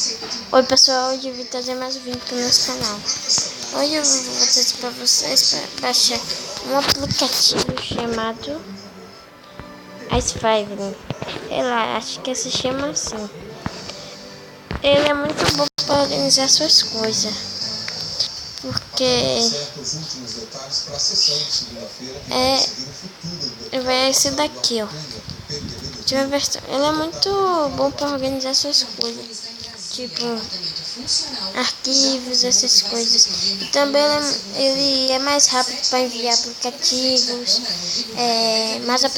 Oi pessoal, hoje eu vim trazer mais um vídeo para o nosso canal. Hoje eu vou trazer para vocês para baixar um aplicativo chamado iFive. Acho que se chama assim. Ele é muito bom para organizar suas coisas. Porque vai esse daqui, ó. Ele é muito bom para organizar suas coisas, tipo arquivos, essas coisas. E também ele é mais rápido para enviar aplicativos, mas a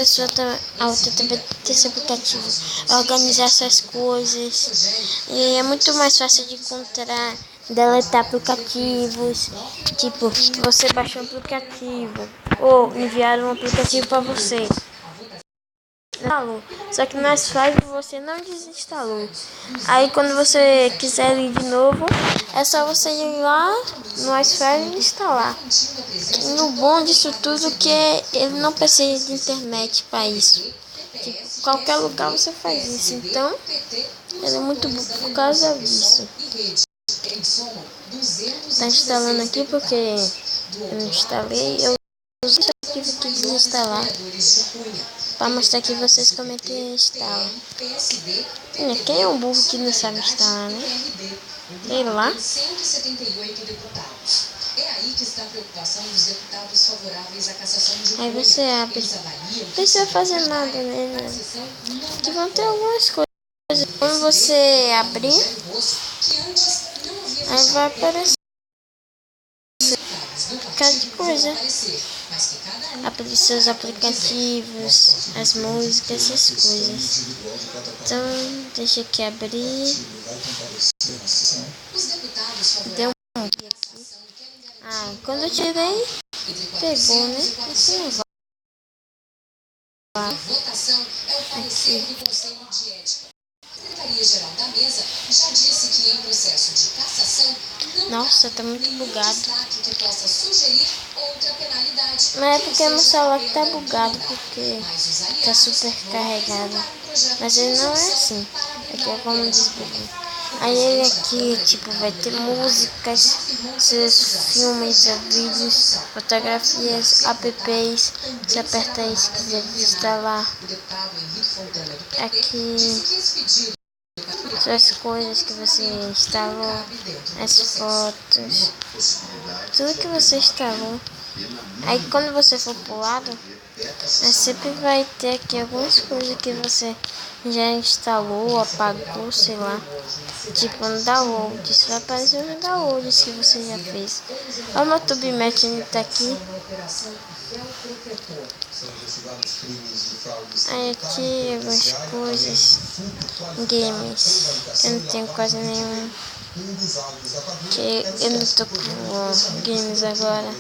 outra também tem esse aplicativo, organizar suas coisas. E é muito mais fácil de encontrar, deletar aplicativos, tipo, você baixou um aplicativo ou enviar um aplicativo para você. Só que no iFive você não desinstalou. Aí quando você quiser ir de novo, é só você ir lá no iFive e instalar. E o bom disso tudo é que ele não precisa de internet para isso. Tipo, qualquer lugar você faz isso. Então, ele é muito bom por causa disso. Tá instalando aqui porque eu não instalei. Eu tive que desinstalar para mostrar que vocês como é que instalam. Quem é um burro que não sabe instalar, né? Sei lá. Aí você abre. Não precisa fazer nada nele, né? Que vão ter algumas coisas. Quando você abrir, aí vai aparecer cada coisa. Abrir seus aplicativos, as músicas, essas coisas. Então, deixa aqui abrir. Deu um aqui. Quando eu tirei, pegou, né? Isso não vai. Aqui. Nossa, tá muito bugado. Mas é porque meu celular que tá bugado, porque tá super carregado. Mas ele não é assim. Aqui é como desbugou. Aí ele aqui, tipo, vai ter músicas, seus filmes, vídeos, fotografias, apps. Você aperta aí se quiser instalar. Aqui suas coisas que você instalou, as fotos, tudo que você instalou. Aí quando você for pro lado, sempre vai ter aqui algumas coisas que você já instalou, apagou, sei lá. Tipo no download, isso vai aparecer no download que você já fez. Olha o meu TubeMatch, ele tá aqui. Aí aqui algumas coisas, games, eu não tenho quase nenhum, que eu não tô com games agora.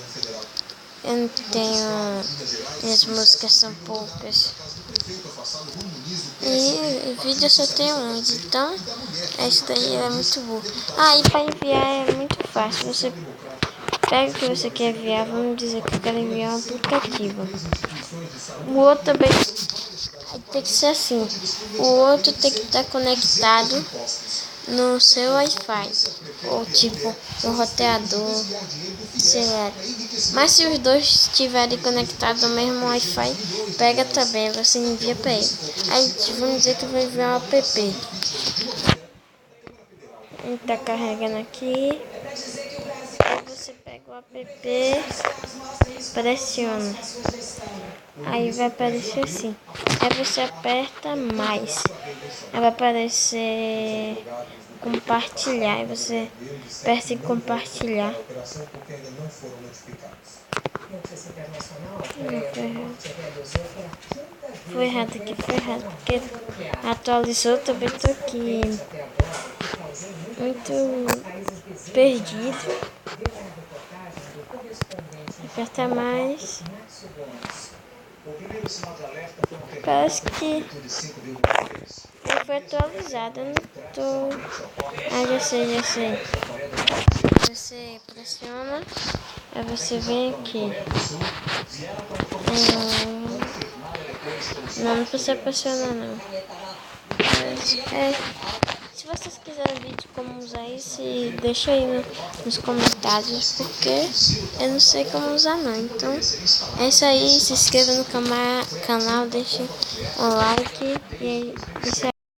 Eu não tenho, minhas músicas são poucas. E vídeo eu só tenho uns, então esse daí é muito bom. E para enviar é muito fácil. Você pega o que você quer enviar, vamos dizer que eu quero enviar um aplicativo. O outro também tem que ser assim. O outro tem que estar conectado no seu Wi-Fi, ou tipo no roteador, sei lá. Mas se os dois estiverem conectados ao mesmo Wi-Fi, pega também, você envia para ele. Aí vamos dizer que eu vou enviar um app. Ele tá carregando aqui. Aí você pega o app, pressiona. Aí vai aparecer assim. Aí você aperta mais. Aí vai aparecer compartilhar. Aí você aperta em compartilhar. Foi errado aqui, porque atualizou, também tô aqui muito perdido. Aperta mais. Parece que ele foi atualizado, eu não tô. Já sei. Você pressiona, aí você vem aqui. Não precisa pressionar não. Se vocês quiserem vídeo como usar isso, deixa aí nos comentários, porque eu não sei como usar não. Então é isso aí, se inscreva no canal, deixa um like e é isso aí.